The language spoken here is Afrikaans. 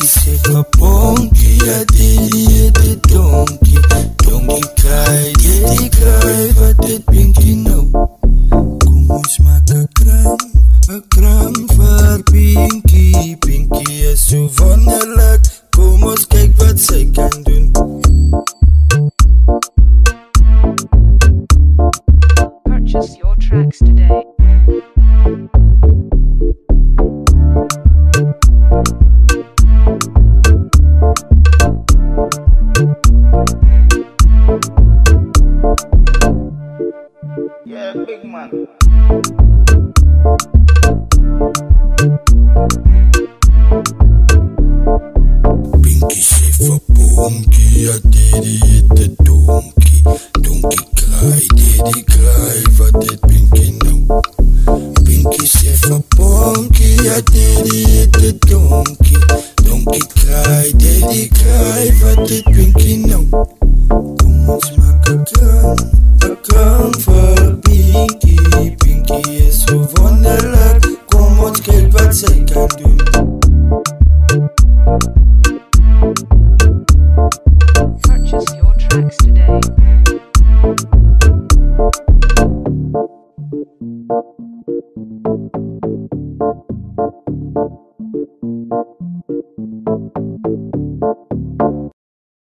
Sip a bonky, a diddy, the donkey. Donkey cry, diddy cry, but that pinky no. Kumus a kram voor Pinky. Pinky is so wonderlijk, kom ons kyk wat sy kan doen. Purchase your tracks today. Yeah, big man. Pinky safe for bonky, a diddy hit the donkey. Donkey cry, diddy cry, but that Pinky no. Pinky safe for bonky, a diddy hit the donkey. Donkey cry, diddy cry, but that Pinky no. Kom ons maak a kram voor Pinky. Pinky is so wonderlijk, kom ons kyk wat sy kan doen. Purchase your tracks today.